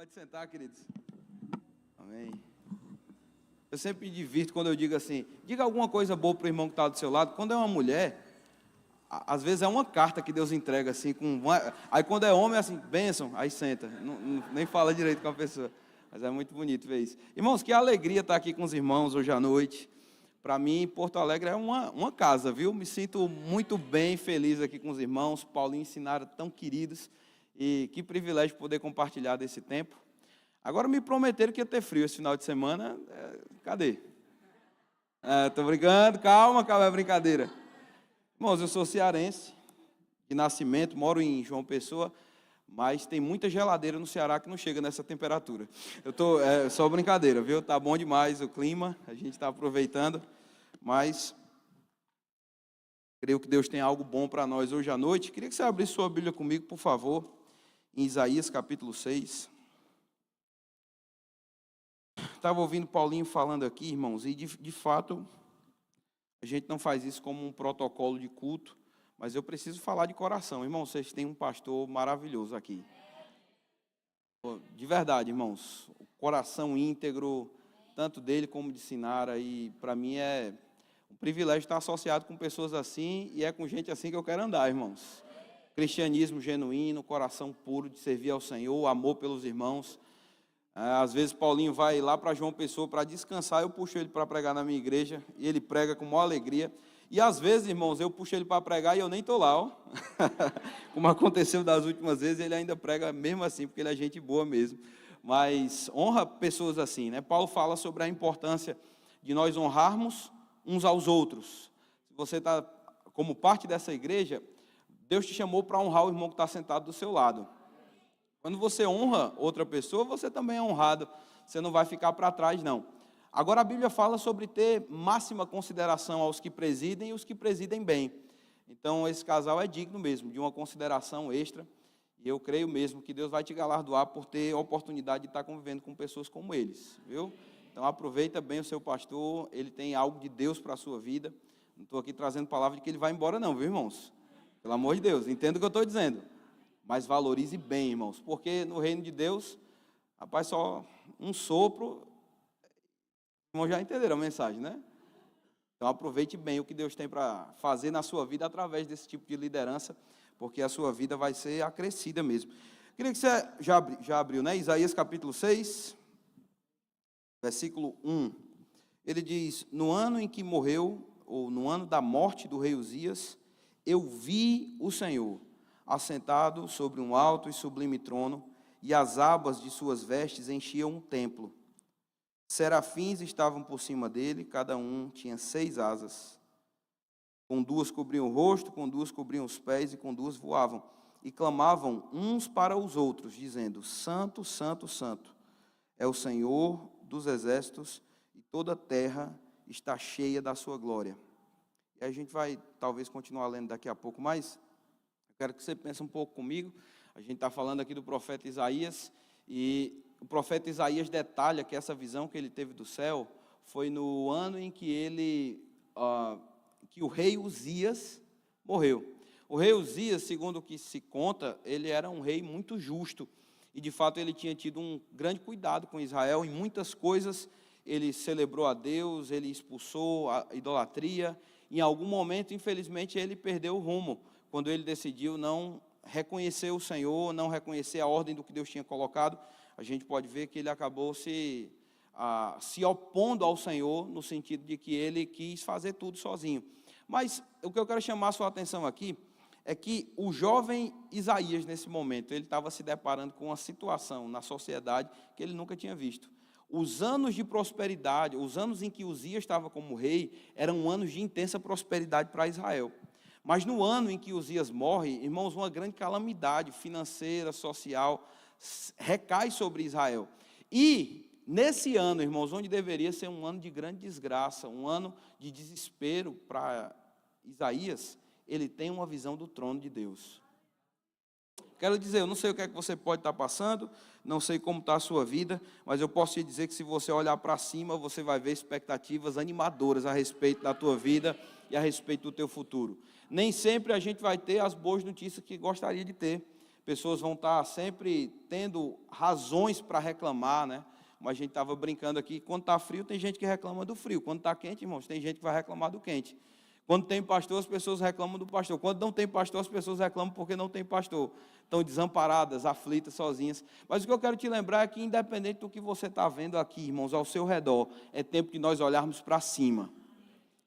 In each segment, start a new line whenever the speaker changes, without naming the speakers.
Pode sentar, queridos. Amém. Eu sempre me divirto quando eu digo assim, diga alguma coisa boa para o irmão que está do seu lado. Quando é uma mulher, às vezes é uma carta que Deus entrega assim, aí quando é homem é assim, bênção, aí senta, nem fala direito com a pessoa. Mas é muito bonito ver isso. Irmãos, que alegria estar aqui com os irmãos hoje à noite. Para mim, Porto Alegre é uma casa, viu? Me sinto muito bem, feliz aqui com os irmãos. Paulinho e Sinara tão queridos. E que privilégio poder compartilhar desse tempo. Agora me prometeram que ia ter frio esse final de semana. Cadê? Tô brincando, calma, é brincadeira. Irmãos, eu sou cearense, de nascimento, moro em João Pessoa, mas tem muita geladeira no Ceará que não chega nessa temperatura. Só brincadeira, viu? Tá bom demais o clima, a gente está aproveitando, mas creio que Deus tem algo bom para nós hoje à noite. Queria que você abrisse sua Bíblia comigo, por favor, em Isaías capítulo 6. Estava ouvindo Paulinho falando aqui, irmãos, e de fato, a gente não faz isso como um protocolo de culto, mas eu preciso falar de coração. Irmãos, vocês têm um pastor maravilhoso aqui. De verdade, irmãos, o coração íntegro, tanto dele como de Sinara, e para mim é um privilégio estar associado com pessoas assim, e é com gente assim que eu quero andar, irmãos. Cristianismo genuíno, coração puro de servir ao Senhor, amor pelos irmãos. Às vezes Paulinho vai lá para João Pessoa para descansar, eu puxo ele para pregar na minha igreja, e ele prega com maior alegria. E às vezes, irmãos, eu puxo ele para pregar e eu nem estou lá, ó. Como aconteceu das últimas vezes, ele ainda prega mesmo assim, porque ele é gente boa mesmo. Mas honra pessoas assim, né? Paulo fala sobre a importância de nós honrarmos uns aos outros. Se você está como parte dessa igreja, Deus te chamou para honrar o irmão que está sentado do seu lado. Quando você honra outra pessoa, você também é honrado. Você não vai ficar para trás, não. Agora a Bíblia fala sobre ter máxima consideração aos que presidem e os que presidem bem. Então esse casal é digno mesmo de uma consideração extra. E eu creio mesmo que Deus vai te galardoar por ter a oportunidade de estar convivendo com pessoas como eles, viu? Então aproveita bem o seu pastor, ele tem algo de Deus para a sua vida. Não estou aqui trazendo palavra de que ele vai embora não, viu, irmãos? Pelo amor de Deus, entenda o que eu estou dizendo. Mas valorize bem, irmãos, porque no reino de Deus, rapaz, só um sopro, irmãos já entenderam a mensagem, né? Então aproveite bem o que Deus tem para fazer na sua vida através desse tipo de liderança, porque a sua vida vai ser acrescida mesmo. Queria que você já abriu, né? Isaías capítulo 6, versículo 1. Ele diz, no ano em que morreu, ou no ano da morte do rei Uzias, eu vi o Senhor assentado sobre um alto e sublime trono, e as abas de suas vestes enchiam um templo. Serafins estavam por cima dele, cada um tinha 6 asas. Com 2 cobriam o rosto, com 2 cobriam os pés, e com 2 voavam. E clamavam uns para os outros, dizendo, Santo, Santo, Santo, é o Senhor dos exércitos, e toda a terra está cheia da sua glória. E a gente vai, talvez, continuar lendo daqui a pouco, mas quero que você pense um pouco comigo. A gente está falando aqui do profeta Isaías, e o profeta Isaías detalha que essa visão que ele teve do céu foi no ano em que que o rei Uzias morreu. O rei Uzias, segundo o que se conta, ele era um rei muito justo, e de fato ele tinha tido um grande cuidado com Israel. Em muitas coisas ele celebrou a Deus, ele expulsou a idolatria. Em algum momento, infelizmente, ele perdeu o rumo, quando ele decidiu não reconhecer o Senhor, não reconhecer a ordem do que Deus tinha colocado. A gente pode ver que ele acabou se opondo ao Senhor, no sentido de que ele quis fazer tudo sozinho. Mas o que eu quero chamar a sua atenção aqui é que o jovem Isaías, nesse momento, ele estava se deparando com uma situação na sociedade que ele nunca tinha visto. Os anos de prosperidade, os anos em que Uzias estava como rei, eram anos de intensa prosperidade para Israel. Mas no ano em que Uzias morre, irmãos, uma grande calamidade financeira, social, recai sobre Israel. E nesse ano, irmãos, onde deveria ser um ano de grande desgraça, um ano de desespero para Isaías, ele tem uma visão do trono de Deus. Quero dizer, eu não sei o que é que você pode estar passando, não sei como está a sua vida, mas eu posso te dizer que se você olhar para cima, você vai ver expectativas animadoras a respeito da tua vida e a respeito do teu futuro. Nem sempre a gente vai ter as boas notícias que gostaria de ter, pessoas vão estar sempre tendo razões para reclamar, né? Como a gente estava brincando aqui, quando está frio, tem gente que reclama do frio. Quando está quente, irmãos, tem gente que vai reclamar do quente. Quando tem pastor, as pessoas reclamam do pastor. Quando não tem pastor, as pessoas reclamam porque não tem pastor. Estão desamparadas, aflitas, sozinhas. Mas o que eu quero te lembrar é que, independente do que você está vendo aqui, irmãos, ao seu redor, é tempo que nós olharmos para cima.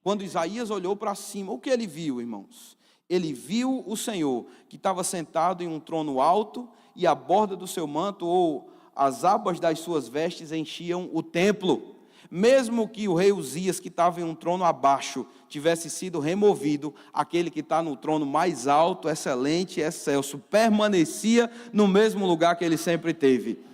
Quando Isaías olhou para cima, o que ele viu, irmãos? Ele viu o Senhor, que estava sentado em um trono alto, e a borda do seu manto, ou as abas das suas vestes, enchiam o templo. Mesmo que o rei Uzias, que estava em um trono abaixo, tivesse sido removido, aquele que está no trono mais alto, excelente, excelso, permanecia no mesmo lugar que ele sempre teve.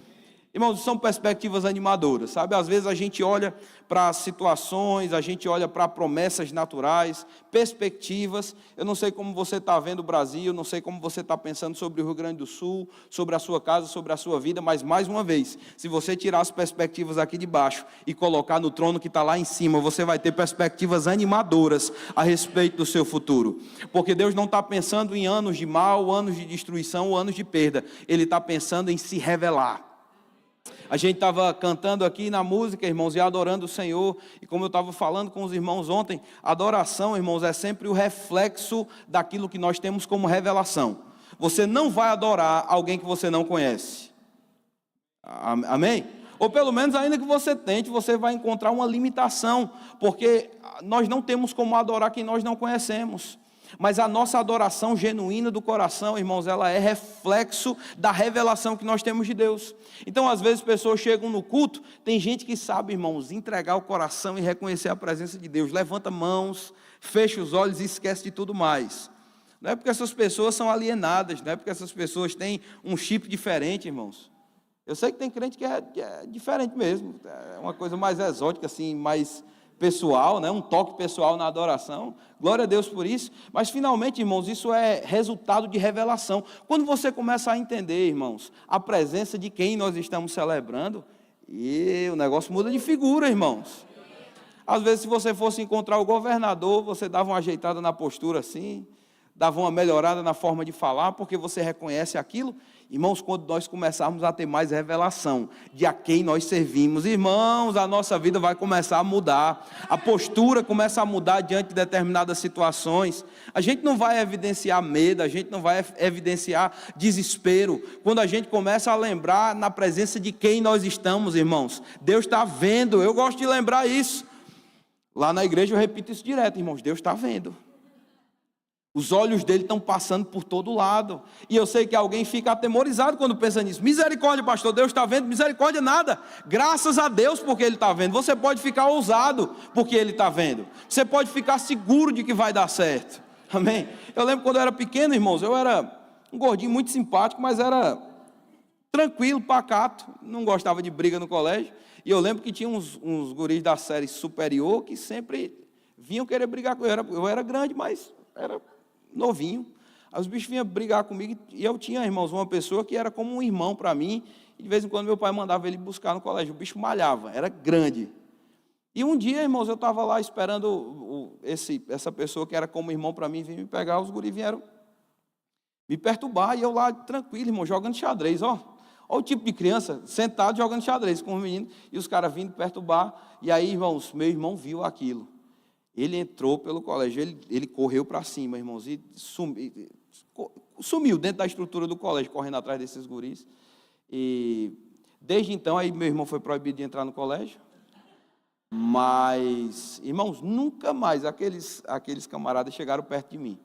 Irmãos, são perspectivas animadoras, sabe? Às vezes a gente olha para situações, a gente olha para promessas naturais, perspectivas. Eu não sei como você está vendo o Brasil, não sei como você está pensando sobre o Rio Grande do Sul, sobre a sua casa, sobre a sua vida, mas mais uma vez, se você tirar as perspectivas aqui de baixo e colocar no trono que está lá em cima, você vai ter perspectivas animadoras a respeito do seu futuro. Porque Deus não está pensando em anos de mal, anos de destruição ou anos de perda. Ele está pensando em se revelar. A gente estava cantando aqui na música, irmãos, e adorando o Senhor, e como eu estava falando com os irmãos ontem, a adoração, irmãos, é sempre o reflexo daquilo que nós temos como revelação. Você não vai adorar alguém que você não conhece. Amém? Ou pelo menos, ainda que você tente, você vai encontrar uma limitação, porque nós não temos como adorar quem nós não conhecemos. Mas a nossa adoração genuína do coração, irmãos, ela é reflexo da revelação que nós temos de Deus. Então, às vezes, pessoas chegam no culto, tem gente que sabe, irmãos, entregar o coração e reconhecer a presença de Deus. Levanta mãos, fecha os olhos e esquece de tudo mais. Não é porque essas pessoas são alienadas, não é porque essas pessoas têm um chip diferente, irmãos. Eu sei que tem crente que é diferente mesmo, é uma coisa mais exótica, assim, mais pessoal, né? Um toque pessoal na adoração, glória a Deus por isso, mas finalmente, irmãos, isso é resultado de revelação. Quando você começa a entender, irmãos, a presença de quem nós estamos celebrando, e o negócio muda de figura, irmãos. Às vezes, se você fosse encontrar o governador, você dava uma ajeitada na postura assim, dava uma melhorada na forma de falar, porque você reconhece aquilo. Irmãos, quando nós começarmos a ter mais revelação de a quem nós servimos, irmãos, a nossa vida vai começar a mudar, a postura começa a mudar diante de determinadas situações. A gente não vai evidenciar medo, a gente não vai evidenciar desespero, quando a gente começa a lembrar na presença de quem nós estamos, irmãos. Deus está vendo, eu gosto de lembrar isso. Lá na igreja eu repito isso direto, irmãos, Deus está vendo. Os olhos dele estão passando por todo lado. E eu sei que alguém fica atemorizado quando pensa nisso. Misericórdia, pastor, Deus está vendo. Misericórdia nada. Graças a Deus porque Ele está vendo. Você pode ficar ousado porque Ele está vendo. Você pode ficar seguro de que vai dar certo. Amém? Eu lembro quando eu era pequeno, irmãos, eu era um gordinho muito simpático, mas era tranquilo, pacato. Não gostava de briga no colégio. E eu lembro que tinha uns guris da série superior que sempre vinham querer brigar comigo. Eu era grande, mas era novinho. Aí os bichos vinham brigar comigo, e eu tinha, irmãos, uma pessoa que era como um irmão para mim, e de vez em quando meu pai mandava ele buscar no colégio. O bicho malhava, era grande. E um dia, irmãos, eu estava lá esperando essa pessoa que era como irmão para mim vir me pegar. Os guris vieram me perturbar, e eu lá tranquilo, irmão, jogando xadrez, ó o tipo de criança sentado jogando xadrez com os meninos, e os caras vindo perturbar. E aí, irmãos, meu irmão viu aquilo. Ele entrou pelo colégio, ele correu para cima, irmãos, e sumiu dentro da estrutura do colégio, correndo atrás desses guris. E desde então, aí meu irmão foi proibido de entrar no colégio. Mas, irmãos, nunca mais aqueles camaradas chegaram perto de mim.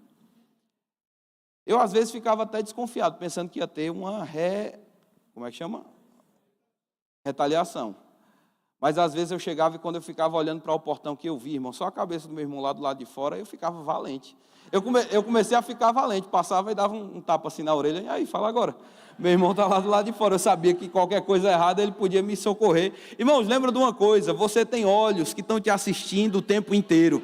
Eu, às vezes, ficava até desconfiado, pensando que ia ter uma retaliação. Mas às vezes eu chegava, e quando eu ficava olhando para o portão que eu vi, irmão, só a cabeça do meu irmão lá do lado de fora, eu ficava valente. Eu comecei a ficar valente, passava e dava um tapa assim na orelha, e aí, fala agora. Meu irmão está lá do lado de fora, eu sabia que qualquer coisa errada ele podia me socorrer. Irmãos, lembra de uma coisa, você tem olhos que estão te assistindo o tempo inteiro.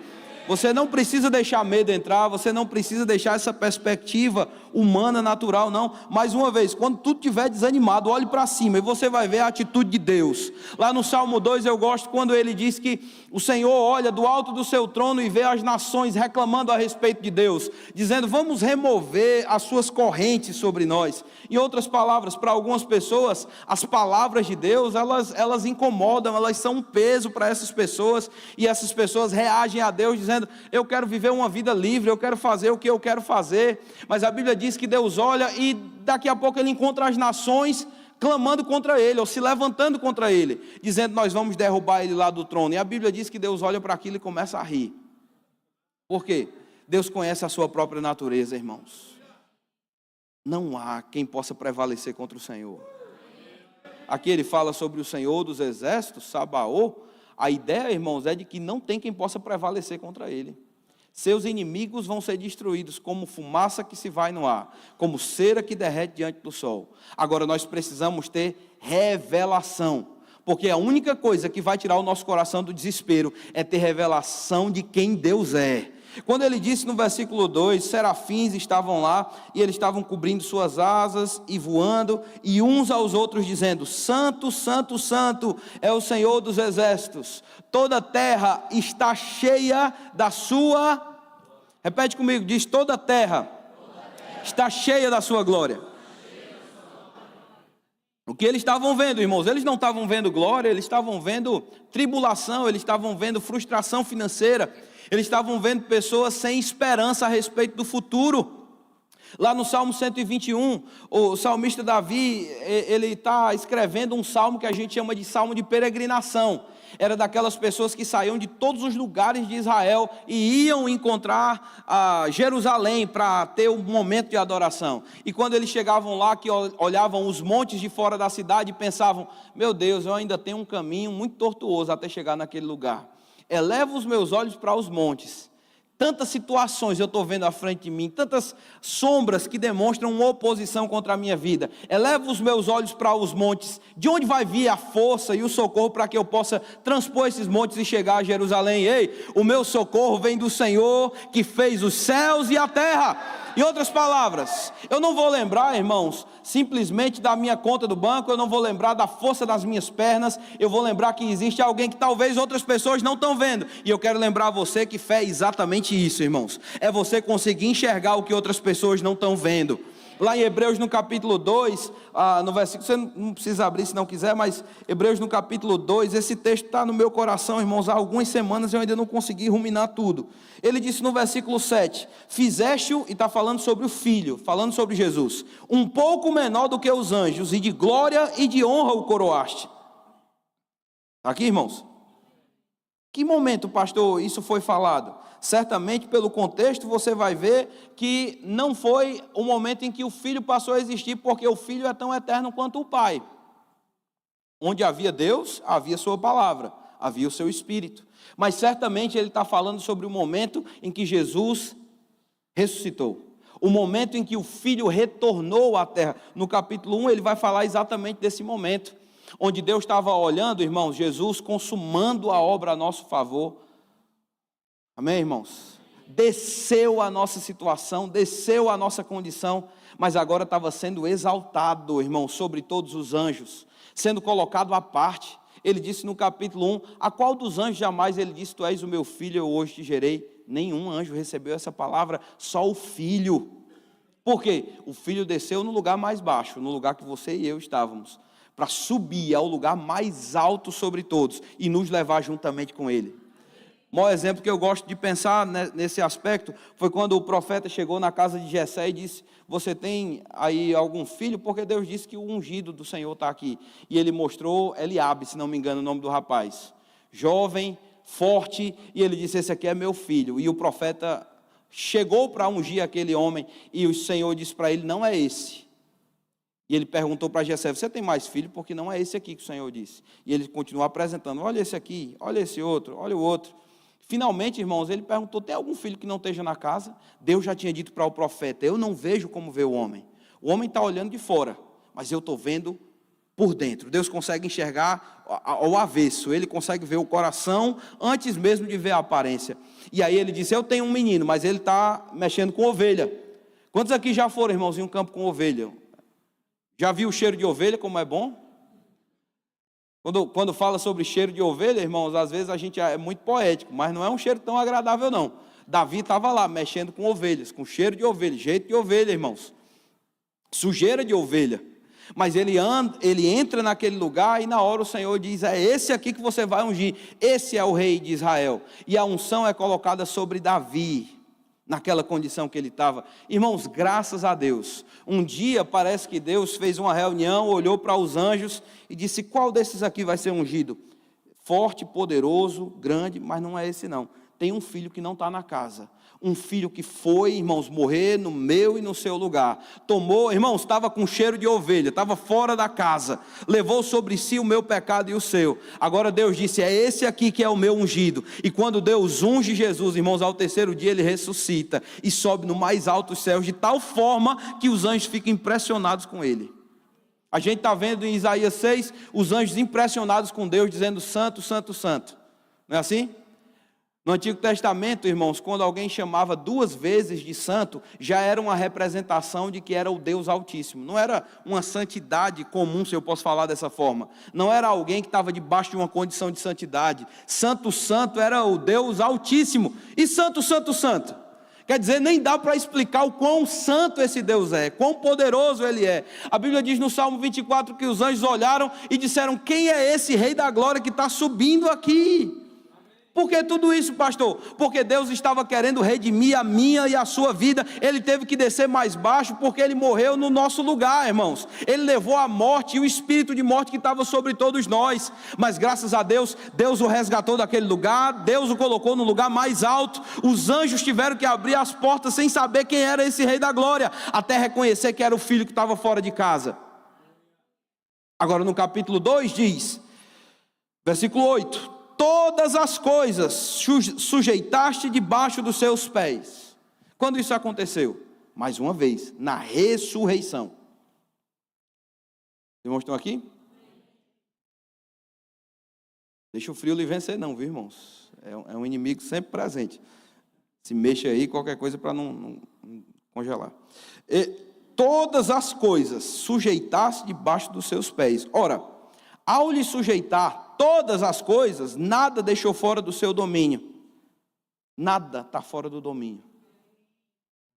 Você não precisa deixar medo entrar, você não precisa deixar essa perspectiva humana, natural, não. Mais uma vez, quando tudo estiver desanimado, olhe para cima e você vai ver a atitude de Deus. Lá no Salmo 2 eu gosto quando ele diz que o Senhor olha do alto do seu trono e vê as nações reclamando a respeito de Deus, dizendo: vamos remover as suas correntes sobre nós. Em outras palavras, para algumas pessoas, as palavras de Deus, elas incomodam, elas são um peso para essas pessoas, e essas pessoas reagem a Deus dizendo: eu quero viver uma vida livre, eu quero fazer o que eu quero fazer. Mas a Bíblia diz que Deus olha e daqui a pouco ele encontra as nações clamando contra ele, ou se levantando contra ele, dizendo: nós vamos derrubar ele lá do trono. E a Bíblia diz que Deus olha para aquilo e começa a rir. Por quê? Deus conhece a sua própria natureza, irmãos. Não há quem possa prevalecer contra o Senhor. Aqui ele fala sobre o Senhor dos exércitos, Sabaô. A ideia, irmãos, é de que não tem quem possa prevalecer contra ele. Seus inimigos vão ser destruídos como fumaça que se vai no ar, como cera que derrete diante do sol. Agora nós precisamos ter revelação, porque a única coisa que vai tirar o nosso coração do desespero é ter revelação de quem Deus é. Quando ele disse no versículo 2, serafins estavam lá, e eles estavam cobrindo suas asas e voando, e uns aos outros dizendo: santo, santo, santo é o Senhor dos exércitos, toda a terra está cheia da sua, repete comigo, diz: toda a terra está cheia da sua glória. O que eles estavam vendo, irmãos? Eles não estavam vendo glória, eles estavam vendo tribulação, eles estavam vendo frustração financeira, eles estavam vendo pessoas sem esperança a respeito do futuro. Lá no Salmo 121, o salmista Davi, ele está escrevendo um salmo que a gente chama de salmo de peregrinação. Era daquelas pessoas que saíam de todos os lugares de Israel e iam encontrar Jerusalém para ter um momento de adoração. E quando eles chegavam lá, que olhavam os montes de fora da cidade e pensavam: meu Deus, eu ainda tenho um caminho muito tortuoso até chegar naquele lugar. Elevo os meus olhos para os montes. Tantas situações eu estou vendo à frente de mim, tantas sombras que demonstram uma oposição contra a minha vida. Elevo os meus olhos para os montes. De onde vai vir a força e o socorro para que eu possa transpor esses montes e chegar a Jerusalém? Ei, o meu socorro vem do Senhor que fez os céus e a terra. Em outras palavras, eu não vou lembrar, irmãos, simplesmente da minha conta do banco, eu não vou lembrar da força das minhas pernas, eu vou lembrar que existe alguém que talvez outras pessoas não estão vendo. E eu quero lembrar você que fé é exatamente isso, irmãos. É você conseguir enxergar o que outras pessoas não estão vendo. Lá em Hebreus no capítulo 2, no versículo, você não precisa abrir se não quiser, mas Hebreus no capítulo 2, esse texto está no meu coração, irmãos, há algumas semanas eu ainda não consegui ruminar tudo. Ele disse no versículo 7, fizeste-o, e está falando sobre o Filho, falando sobre Jesus, um pouco menor do que os anjos, e de glória e de honra o coroaste. Está aqui, irmãos? Que momento, pastor, isso foi falado? Certamente pelo contexto você vai ver que não foi o momento em que o Filho passou a existir, porque o Filho é tão eterno quanto o Pai. Onde havia Deus, havia sua palavra, havia o seu Espírito. Mas certamente ele está falando sobre o momento em que Jesus ressuscitou. O momento em que o Filho retornou à terra. No capítulo 1 ele vai falar exatamente desse momento, onde Deus estava olhando, irmãos, Jesus consumando a obra a nosso favor. Amém, irmãos? Desceu a nossa situação, desceu a nossa condição, mas agora estava sendo exaltado, irmãos, sobre todos os anjos, sendo colocado à parte. Ele disse no capítulo 1, a qual dos anjos jamais ele disse: tu és o meu filho, eu hoje te gerei? Nenhum anjo recebeu essa palavra, só o Filho. Por quê? O Filho desceu no lugar mais baixo, no lugar que você e eu estávamos, para subir ao lugar mais alto sobre todos e nos levar juntamente com ele. O maior exemplo que eu gosto de pensar nesse aspecto foi quando o profeta chegou na casa de Jessé e disse: você tem aí algum filho? Porque Deus disse que o ungido do Senhor está aqui. E ele mostrou Eliabe, se não me engano o nome do rapaz, jovem, forte, e ele disse: esse aqui é meu filho. E o profeta chegou para ungir aquele homem, e o Senhor disse para ele: não é esse. E ele perguntou para Jessé: você tem mais filho? Porque não é esse aqui que o Senhor disse. E ele continuou apresentando: olha esse aqui, olha esse outro, olha o outro. Finalmente, irmãos, ele perguntou: tem algum filho que não esteja na casa? Deus já tinha dito para o profeta: eu não vejo como vê o homem. O homem está olhando de fora, mas eu estou vendo por dentro. Deus consegue enxergar ao avesso, ele consegue ver o coração antes mesmo de ver a aparência. E aí ele disse, eu tenho um menino, mas ele está mexendo com ovelha. Quantos aqui já foram, irmãos, em um campo com ovelha? Já viu o cheiro de ovelha, como é bom? Quando fala sobre cheiro de ovelha, irmãos, às vezes a gente é muito poético, mas não é um cheiro tão agradável não. Davi estava lá, mexendo com ovelhas, com cheiro de ovelha, jeito de ovelha, irmãos. Sujeira de ovelha. Mas ele entra naquele lugar e na hora o Senhor diz, é esse aqui que você vai ungir, esse é o rei de Israel. E a unção é colocada sobre Davi, naquela condição que ele estava. Irmãos, graças a Deus, um dia parece que Deus fez uma reunião, olhou para os anjos e disse, qual desses aqui vai ser ungido? Forte, poderoso, grande, mas não é esse não. Tem um filho que não está na casa. Um filho que foi, irmãos, morrer no meu e no seu lugar. Tomou, irmãos, estava com cheiro de ovelha, estava fora da casa. Levou sobre si o meu pecado e o seu. Agora Deus disse, é esse aqui que é o meu ungido. E quando Deus unge Jesus, irmãos, ao terceiro dia ele ressuscita. E sobe no mais alto dos céus, de tal forma que os anjos ficam impressionados com ele. A gente está vendo em Isaías 6, os anjos impressionados com Deus, dizendo, santo, santo, santo. Não é assim? No Antigo Testamento, irmãos, quando alguém chamava 2 vezes de santo, já era uma representação de que era o Deus Altíssimo. Não era uma santidade comum, se eu posso falar dessa forma. Não era alguém que estava debaixo de uma condição de santidade. Santo, santo era o Deus Altíssimo. E santo, santo, santo. Quer dizer, nem dá para explicar o quão santo esse Deus é, quão poderoso ele é. A Bíblia diz no Salmo 24 que os anjos olharam e disseram, quem é esse Rei da Glória que está subindo aqui? Por que tudo isso, pastor? Porque Deus estava querendo redimir a minha e a sua vida. Ele teve que descer mais baixo porque ele morreu no nosso lugar, irmãos. Ele levou a morte e o espírito de morte que estava sobre todos nós. Mas graças a Deus, Deus o resgatou daquele lugar, Deus o colocou no lugar mais alto. Os anjos tiveram que abrir as portas sem saber quem era esse Rei da Glória, até reconhecer que era o filho que estava fora de casa. Agora no capítulo 2 diz, versículo 8, todas as coisas sujeitaste debaixo dos seus pés. Quando isso aconteceu? Mais uma vez, na ressurreição. Os irmãos estão aqui? Deixa o frio lhe vencer não, viu, irmãos? É um inimigo sempre presente. Se mexa aí, qualquer coisa para não congelar. Todas as coisas sujeitaste debaixo dos seus pés. Ora, ao lhe sujeitar todas as coisas, nada deixou fora do seu domínio. Nada está fora do domínio.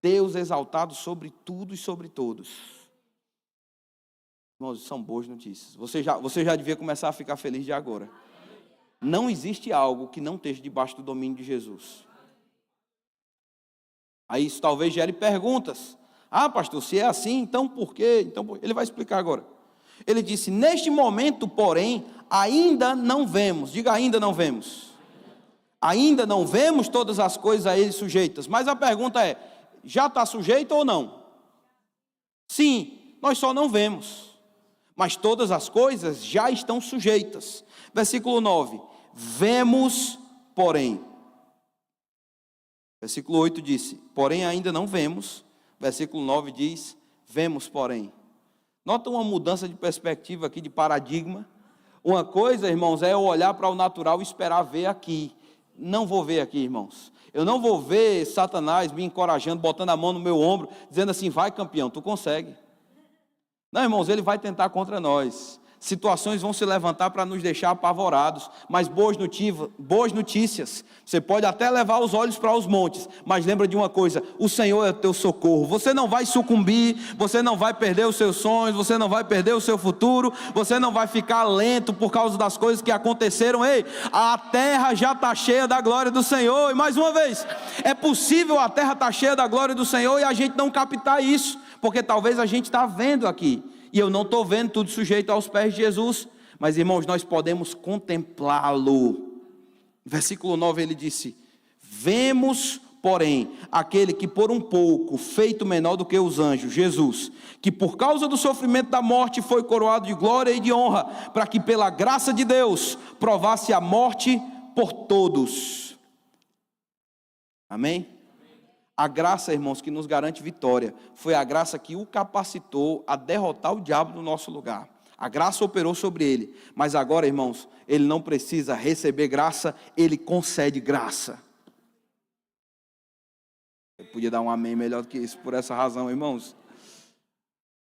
Deus exaltado sobre tudo e sobre todos. Irmãos, são boas notícias. Você já devia começar a ficar feliz de agora. Não existe algo que não esteja debaixo do domínio de Jesus. Aí isso talvez gere perguntas. Ah, pastor, se é assim, então por quê? Ele vai explicar agora. Ele disse, neste momento, porém, ainda não vemos. Diga, ainda não vemos. Ainda não vemos todas as coisas a ele sujeitas. Mas a pergunta é, já está sujeito ou não? Sim, nós só não vemos. Mas todas as coisas já estão sujeitas. Versículo 9, vemos, porém. Versículo 8 disse, porém ainda não vemos. Versículo 9 diz, vemos, porém. Nota uma mudança de perspectiva aqui, de paradigma. Uma coisa, irmãos, é eu olhar para o natural e esperar ver aqui. Não vou ver aqui, irmãos. Eu não vou ver Satanás me encorajando, botando a mão no meu ombro, dizendo assim, vai campeão, tu consegue. Não, irmãos, ele vai tentar contra nós. Situações vão se levantar para nos deixar apavorados, mas boas notícias. Você pode até levar os olhos para os montes, mas lembra de uma coisa, o Senhor é o teu socorro. Você não vai sucumbir, você não vai perder os seus sonhos, você não vai perder o seu futuro, você não vai ficar lento por causa das coisas que aconteceram. Ei, a terra já está cheia da glória do Senhor. E mais uma vez, é possível a terra estar cheia da glória do Senhor e a gente não captar isso, porque talvez a gente está vendo aqui. E eu não estou vendo tudo sujeito aos pés de Jesus. Mas, irmãos, nós podemos contemplá-lo. Versículo 9 ele disse, vemos, porém, aquele que por um pouco, feito menor do que os anjos, Jesus, que por causa do sofrimento da morte foi coroado de glória e de honra, para que pela graça de Deus provasse a morte por todos. Amém? A graça, irmãos, que nos garante vitória, foi a graça que o capacitou a derrotar o diabo no nosso lugar. A graça operou sobre ele. Mas agora, irmãos, ele não precisa receber graça, ele concede graça. Eu podia dar um amém melhor do que isso, por essa razão, irmãos.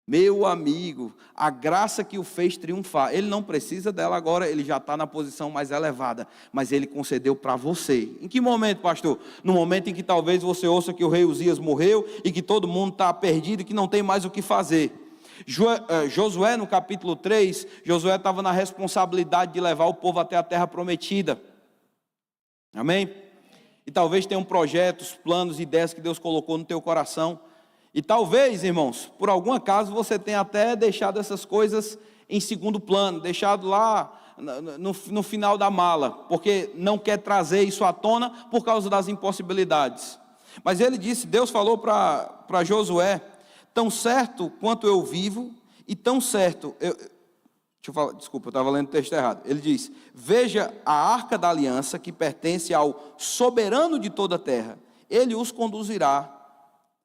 Meu amigo, a graça que o fez triunfar, ele não precisa dela agora, ele já está na posição mais elevada, mas ele concedeu para você. Em que momento, pastor? No momento em que talvez você ouça que o rei Uzias morreu e que todo mundo está perdido e que não tem mais o que fazer. Josué, no capítulo 3, Josué estava na responsabilidade de levar o povo até a terra prometida. Amém? E talvez tenham projetos, planos, ideias que Deus colocou no teu coração. E talvez, irmãos, por algum acaso você tenha até deixado essas coisas em segundo plano, deixado lá no final da mala, porque não quer trazer isso à tona por causa das impossibilidades. Mas ele disse, Deus falou para Josué, tão certo quanto eu vivo, e tão certo, desculpa, eu estava lendo o texto errado. Ele diz, veja a arca da aliança que pertence ao soberano de toda a terra, ele os conduzirá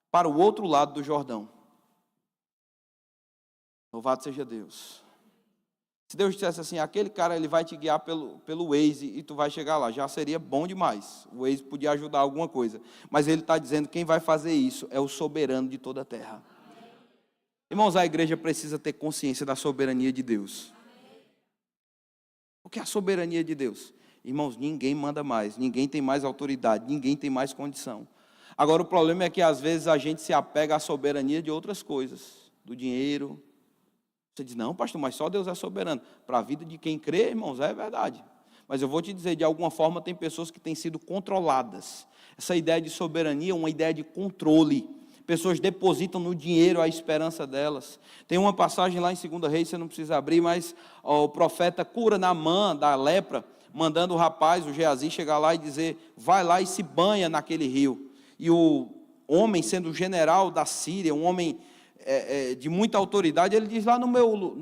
para o outro lado do Jordão. Louvado seja Deus. Se Deus dissesse assim, aquele cara ele vai te guiar pelo Waze e tu vai chegar lá, já seria bom demais. O Waze podia ajudar alguma coisa. Mas ele está dizendo que quem vai fazer isso é o soberano de toda a terra. Irmãos, a igreja precisa ter consciência da soberania de Deus. O que é a soberania de Deus? Irmãos, ninguém manda mais, ninguém tem mais autoridade, ninguém tem mais condição. Agora o problema é que às vezes a gente se apega à soberania de outras coisas, do dinheiro. Você diz, não pastor, mas só Deus é soberano. Para a vida de quem crê, irmãos, é verdade. Mas eu vou te dizer, de alguma forma tem pessoas que têm sido controladas. Essa ideia de soberania é uma ideia de controle. Pessoas depositam no dinheiro a esperança delas. Tem uma passagem lá em 2 Reis, você não precisa abrir, mas o profeta cura Naamã da lepra, mandando o rapaz, o Geazi, chegar lá e dizer, vai lá e se banha naquele rio. E o homem, sendo o general da Síria, um homem de muita autoridade, ele diz, lá no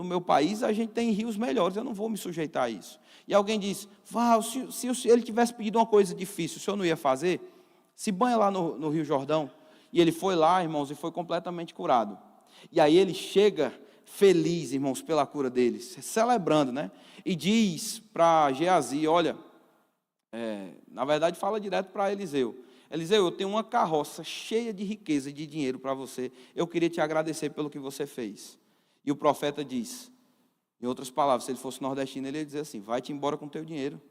meu país a gente tem rios melhores, eu não vou me sujeitar a isso. E alguém diz, se ele tivesse pedido uma coisa difícil, o senhor não ia fazer? Se banha lá no Rio Jordão. E ele foi lá, irmãos, e foi completamente curado. E aí ele chega feliz, irmãos, pela cura deles, celebrando, né? E diz para Geazi, olha, na verdade fala direto para Eliseu, Eliseu, eu tenho uma carroça cheia de riqueza e de dinheiro para você. Eu queria te agradecer pelo que você fez. E o profeta diz, em outras palavras, se ele fosse nordestino, ele ia dizer assim, vai-te embora com o teu dinheiro.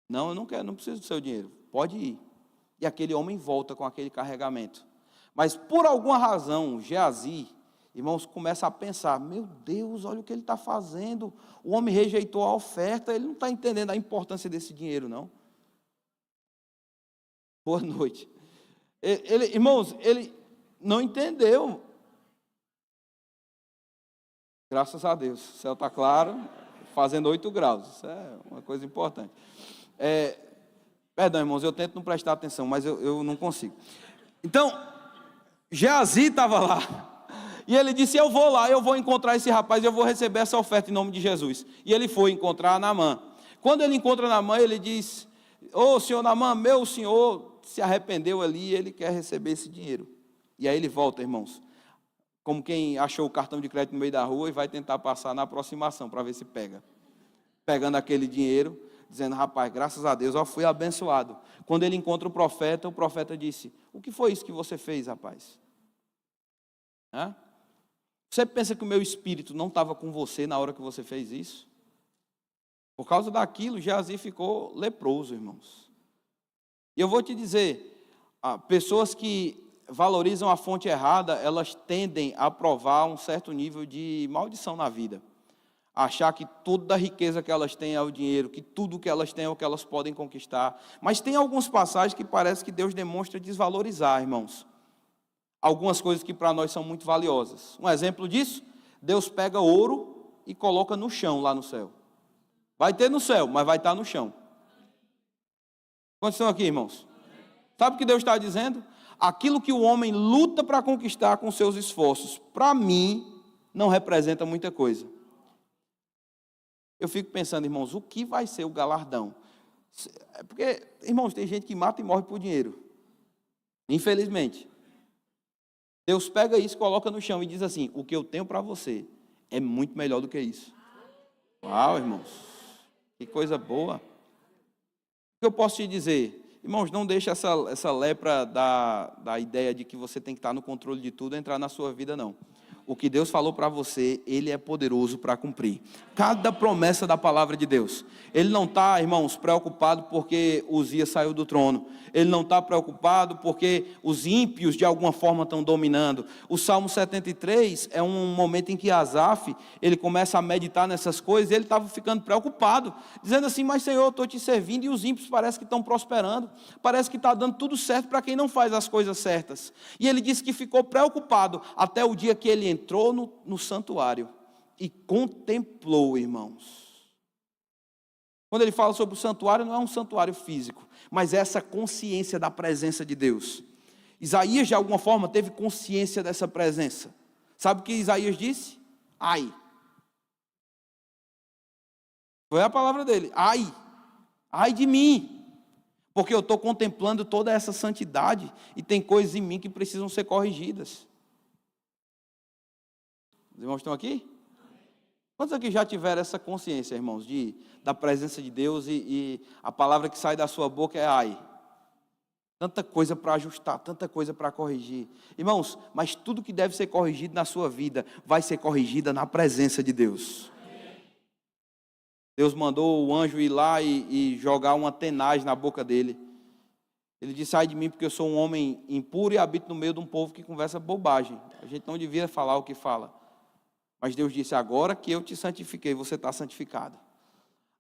Não, eu não quero, não preciso do seu dinheiro. Pode ir. E aquele homem volta com aquele carregamento. Mas por alguma razão, Geazi, irmãos, começa a pensar, meu Deus, olha o que ele está fazendo. O homem rejeitou a oferta, ele não está entendendo a importância desse dinheiro, não. Boa noite. Irmãos, ele não entendeu. Graças a Deus. O céu está claro, fazendo 8 graus. Isso é uma coisa importante. Perdão, irmãos, eu tento não prestar atenção, mas eu não consigo. Então, Geazi estava lá. E ele disse, eu vou lá, eu vou encontrar esse rapaz, eu vou receber essa oferta em nome de Jesus. E ele foi encontrar Naamã. Quando ele encontra Naamã, ele diz, senhor Naamã, meu senhor se arrependeu ali e ele quer receber esse dinheiro. E aí ele volta, irmãos, como quem achou o cartão de crédito no meio da rua e vai tentar passar na aproximação para ver se pega. Pegando aquele dinheiro, dizendo, rapaz, graças a Deus, eu fui abençoado. Quando ele encontra o profeta disse, o que foi isso que você fez, rapaz? Você pensa que o meu espírito não estava com você na hora que você fez isso? Por causa daquilo, Geazi ficou leproso, irmãos. E eu vou te dizer, pessoas que valorizam a fonte errada, elas tendem a provar um certo nível de maldição na vida. Achar que toda a riqueza que elas têm é o dinheiro, que tudo que elas têm é o que elas podem conquistar. Mas tem algumas passagens que parece que Deus demonstra desvalorizar, irmãos. Algumas coisas que para nós são muito valiosas. Um exemplo disso, Deus pega ouro e coloca no chão lá no céu. Vai ter no céu, mas vai estar no chão. Quantos estão aqui, irmãos? Sabe o que Deus está dizendo? Aquilo que o homem luta para conquistar com seus esforços, para mim, não representa muita coisa. Eu fico pensando, irmãos, o que vai ser o galardão? Porque, irmãos, tem gente que mata e morre por dinheiro. Infelizmente. Deus pega isso, coloca no chão e diz assim, o que eu tenho para você É muito melhor do que isso. Uau, irmãos. Que coisa boa. O que eu posso te dizer? Irmãos, não deixe essa lepra da ideia de que você tem que estar no controle de tudo entrar na sua vida, não. O que Deus falou para você, Ele é poderoso para cumprir. Cada promessa da palavra de Deus. Ele não está, irmãos, preocupado porque Uzias saiu do trono. Ele não está preocupado porque os ímpios de alguma forma estão dominando. O Salmo 73 é um momento em que Asaf, ele começa a meditar nessas coisas, e ele estava ficando preocupado, dizendo assim: mas Senhor, eu estou te servindo e os ímpios parece que estão prosperando, parece que está dando tudo certo para quem não faz as coisas certas. E ele disse que ficou preocupado até o dia que ele entrou no santuário e contemplou, irmãos. Quando ele fala sobre o santuário, não é um santuário físico, mas é essa consciência da presença de Deus. Isaías, de alguma forma, teve consciência dessa presença. Sabe o que Isaías disse? Ai. Foi a palavra dele. Ai. Ai de mim. Porque eu estou contemplando toda essa santidade e tem coisas em mim que precisam ser corrigidas. Os irmãos estão aqui? Quantos aqui já tiveram essa consciência, irmãos, da presença de Deus e a palavra que sai da sua boca é ai? Tanta coisa para ajustar, tanta coisa para corrigir. Irmãos, mas tudo que deve ser corrigido na sua vida vai ser corrigida na presença de Deus. Deus mandou o anjo ir lá e jogar uma tenaz na boca dele. Ele disse: ai de mim, porque eu sou um homem impuro e habito no meio de um povo que conversa bobagem. A gente não devia falar o que fala. Mas Deus disse: agora que eu te santifiquei, você está santificado.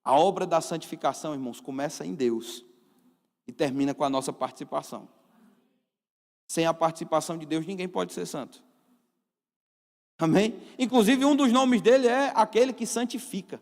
A obra da santificação, irmãos, começa em Deus e termina com a nossa participação. Sem a participação de Deus, ninguém pode ser santo. Amém? Inclusive, um dos nomes dele é aquele que santifica.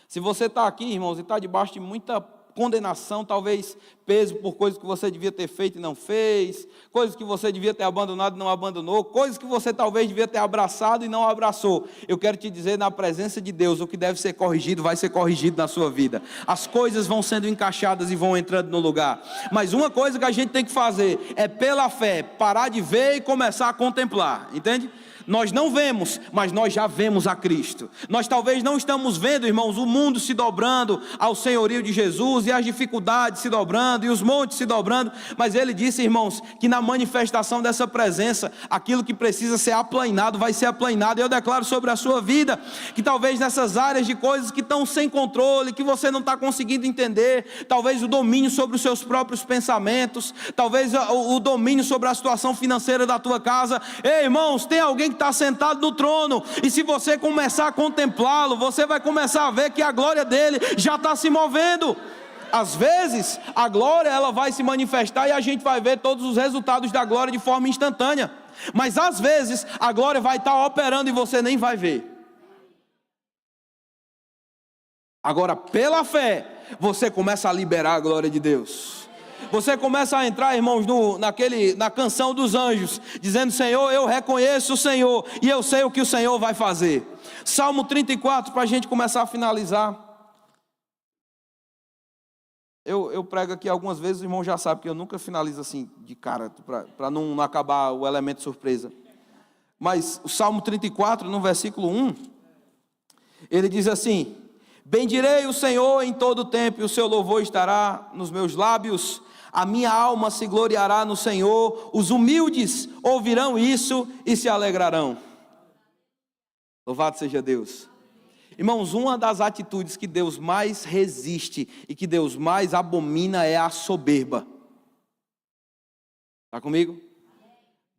Se você está aqui, irmãos, e está debaixo de muita condenação, talvez peso por coisas que você devia ter feito e não fez, coisas que você devia ter abandonado e não abandonou, coisas que você talvez devia ter abraçado e não abraçou. Eu quero te dizer, na presença de Deus, o que deve ser corrigido vai ser corrigido na sua vida. As coisas vão sendo encaixadas e vão entrando no lugar. Mas uma coisa que a gente tem que fazer é, pela fé, parar de ver e começar a contemplar, entende? Nós não vemos, mas nós já vemos a Cristo. Nós talvez não estamos vendo, irmãos, o mundo se dobrando ao senhorio de Jesus, e as dificuldades se dobrando, e os montes se dobrando, mas ele disse, irmãos, que na manifestação dessa presença, aquilo que precisa ser aplanado, vai ser aplanado. E eu declaro sobre a sua vida, que talvez nessas áreas de coisas que estão sem controle, que você não está conseguindo entender, talvez o domínio sobre os seus próprios pensamentos, talvez o domínio sobre a situação financeira da tua casa. Ei, irmãos, tem alguém que está sentado no trono, e se você começar a contemplá-lo, você vai começar a ver que a glória dele já está se movendo. Às vezes a glória ela vai se manifestar e a gente vai ver todos os resultados da glória de forma instantânea, mas às vezes a glória vai estar operando e você nem vai ver. Agora, pela fé, você começa a liberar a glória de Deus. Você começa a entrar, irmãos, na canção dos anjos, dizendo: Senhor, eu reconheço o Senhor, e eu sei o que o Senhor vai fazer. Salmo 34, para a gente começar a finalizar. Eu prego aqui algumas vezes, o irmão já sabe que eu nunca finalizo assim, de cara, para não acabar o elemento surpresa. Mas o Salmo 34, no versículo 1, ele diz assim: bendirei o Senhor em todo o tempo, e o seu louvor estará nos meus lábios. A minha alma se gloriará no Senhor, os humildes ouvirão isso e se alegrarão. Louvado seja Deus. Irmãos, uma das atitudes que Deus mais resiste e que Deus mais abomina é a soberba. Está comigo?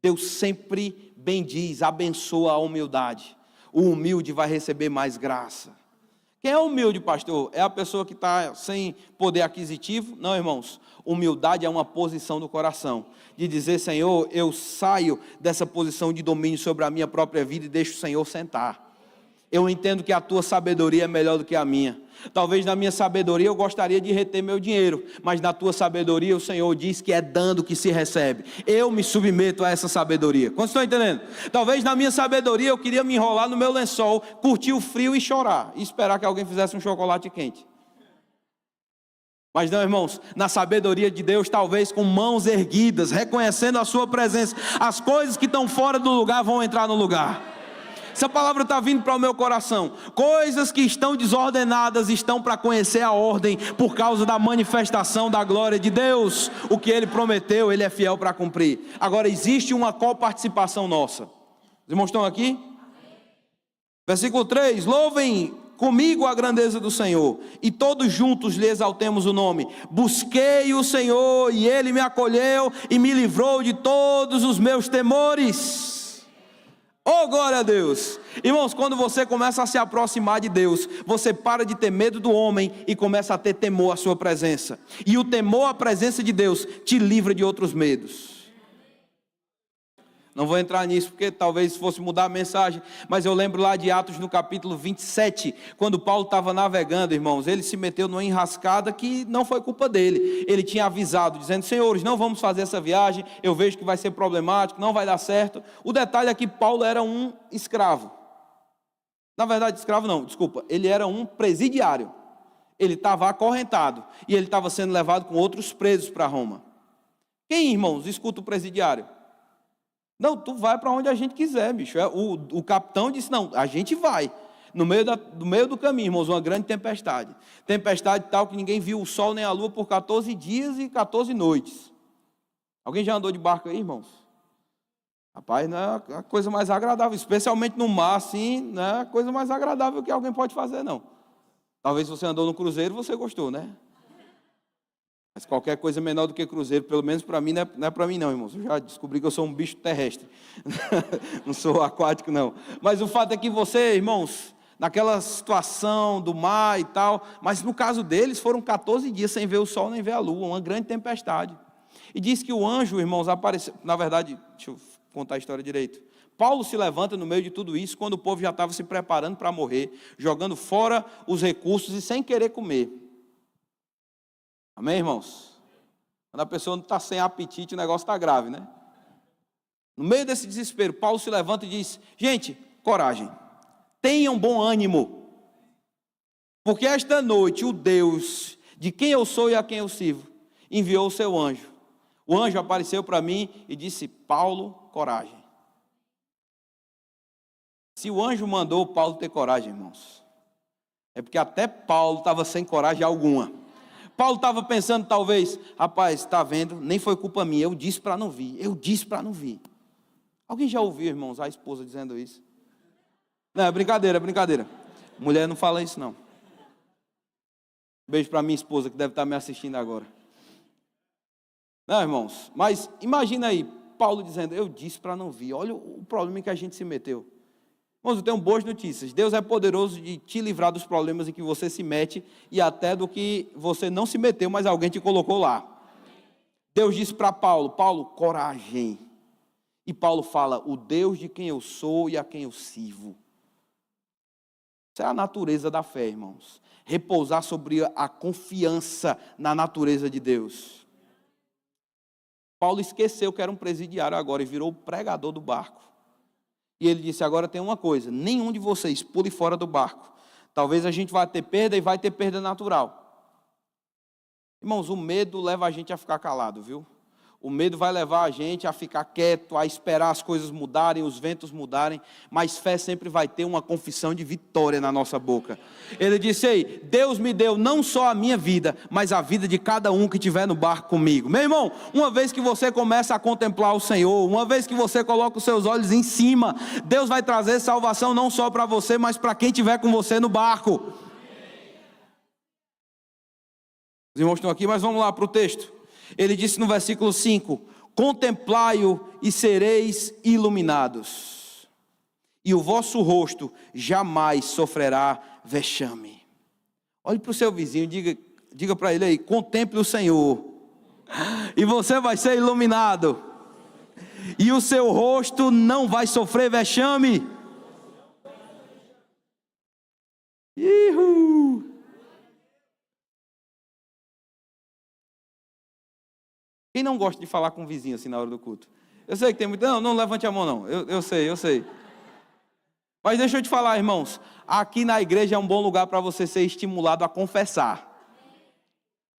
Deus sempre bendiz, abençoa a humildade. O humilde vai receber mais graça. Quem é humilde, pastor? É a pessoa que está sem poder aquisitivo? Não, irmãos. Humildade é uma posição do coração, de dizer: Senhor, eu saio dessa posição de domínio sobre a minha própria vida e deixo o Senhor sentar. Eu entendo que a tua sabedoria é melhor do que a minha. Talvez na minha sabedoria eu gostaria de reter meu dinheiro, mas na tua sabedoria o Senhor diz que é dando que se recebe. Eu me submeto a essa sabedoria. Quantos estão entendendo? Talvez na minha sabedoria eu queria me enrolar no meu lençol, curtir o frio e chorar, e esperar que alguém fizesse um chocolate quente. Mas não, irmãos, na sabedoria de Deus, talvez com mãos erguidas, reconhecendo a sua presença, as coisas que estão fora do lugar vão entrar no lugar. Essa palavra está vindo para o meu coração. Coisas que estão desordenadas estão para conhecer a ordem por causa da manifestação da glória de Deus. O que Ele prometeu, Ele é fiel para cumprir. Agora existe uma coparticipação nossa. Os irmãos estão aqui? Versículo 3, louvem comigo a grandeza do Senhor, e todos juntos lhe exaltemos o nome. Busquei o Senhor, e Ele me acolheu, e me livrou de todos os meus temores. Oh, glória a Deus! Irmãos, quando você começa a se aproximar de Deus, você para de ter medo do homem, e começa a ter temor à sua presença. E o temor à presença de Deus, te livra de outros medos. Não vou entrar nisso, porque talvez fosse mudar a mensagem, mas eu lembro lá de Atos no capítulo 27, quando Paulo estava navegando, irmãos, ele se meteu numa enrascada que não foi culpa dele. Ele tinha avisado, dizendo, senhores, não vamos fazer essa viagem, eu vejo que vai ser problemático, não vai dar certo. O detalhe é que Paulo era um escravo. Na verdade, escravo não, desculpa, ele era um presidiário. Ele estava acorrentado, e ele estava sendo levado com outros presos para Roma. Quem, irmãos, escuta o presidiário? Não, tu vai para onde a gente quiser, bicho. O capitão disse, não, a gente vai. No meio do caminho, irmãos, uma grande tempestade. Tempestade tal que ninguém viu o sol nem a lua por 14 dias e 14 noites. Alguém já andou de barco aí, irmãos? Rapaz, não é a coisa mais agradável, especialmente no mar, assim, não é a coisa mais agradável que alguém pode fazer, não. Talvez você andou no cruzeiro e você gostou, né? Mas qualquer coisa menor do que cruzeiro, pelo menos para mim, não é para mim não, irmãos. Eu já descobri que eu sou um bicho terrestre. Não sou aquático, não. Mas o fato é que você, irmãos, naquela situação do mar e tal, mas no caso deles, foram 14 dias sem ver o sol nem ver a lua, uma grande tempestade. E diz que o anjo, irmãos, apareceu. Na verdade, deixa eu contar a história direito. Paulo se levanta no meio de tudo isso, quando o povo já estava se preparando para morrer, jogando fora os recursos e sem querer comer. Amém, irmãos? Quando a pessoa não está sem apetite, o negócio está grave, né? No meio desse desespero, Paulo se levanta e diz, gente, coragem, tenham bom ânimo, porque esta noite o Deus, de quem eu sou e a quem eu sirvo, enviou o seu anjo. O anjo apareceu para mim e disse, Paulo, coragem. Se o anjo mandou Paulo ter coragem, irmãos, é porque até Paulo estava sem coragem alguma. Paulo estava pensando talvez, rapaz, está vendo, nem foi culpa minha, eu disse para não vir. Alguém já ouviu, irmãos, a esposa dizendo isso? Não, é brincadeira, é brincadeira. Mulher não fala isso não. Beijo para minha esposa que deve estar me assistindo agora. Não, irmãos, mas imagina aí, Paulo dizendo, eu disse para não vir, olha o problema em que a gente se meteu. Irmãos, eu tenho boas notícias. Deus é poderoso de te livrar dos problemas em que você se mete e até do que você não se meteu, mas alguém te colocou lá. Deus disse para Paulo, Paulo, coragem. E Paulo fala, o Deus de quem eu sou e a quem eu sirvo. Isso é a natureza da fé, irmãos. Repousar sobre a confiança na natureza de Deus. Paulo esqueceu que era um presidiário agora e virou o pregador do barco. E ele disse, agora tem uma coisa, nenhum de vocês pule fora do barco. Talvez a gente vá ter perda e vai ter perda natural. Irmãos, o medo leva a gente a ficar calado, viu? O medo vai levar a gente a ficar quieto, a esperar as coisas mudarem, os ventos mudarem, mas fé sempre vai ter uma confissão de vitória na nossa boca. Ele disse, ei, Deus me deu não só a minha vida, mas a vida de cada um que estiver no barco comigo. Meu irmão, uma vez que você começa a contemplar o Senhor, uma vez que você coloca os seus olhos em cima, Deus vai trazer salvação não só para você, mas para quem estiver com você no barco. Os irmãos estão aqui, mas vamos lá para o texto. Ele disse no versículo 5, contemplai-o e sereis iluminados, e o vosso rosto jamais sofrerá vexame. Olhe para o seu vizinho, diga para ele aí, contemple o Senhor, e você vai ser iluminado, e o seu rosto não vai sofrer vexame. Ihu! Quem não gosta de falar com o vizinho assim na hora do culto? Eu sei que tem muito... Não levante a mão não, eu sei. Mas deixa eu te falar, irmãos, aqui na igreja é um bom lugar para você ser estimulado a confessar.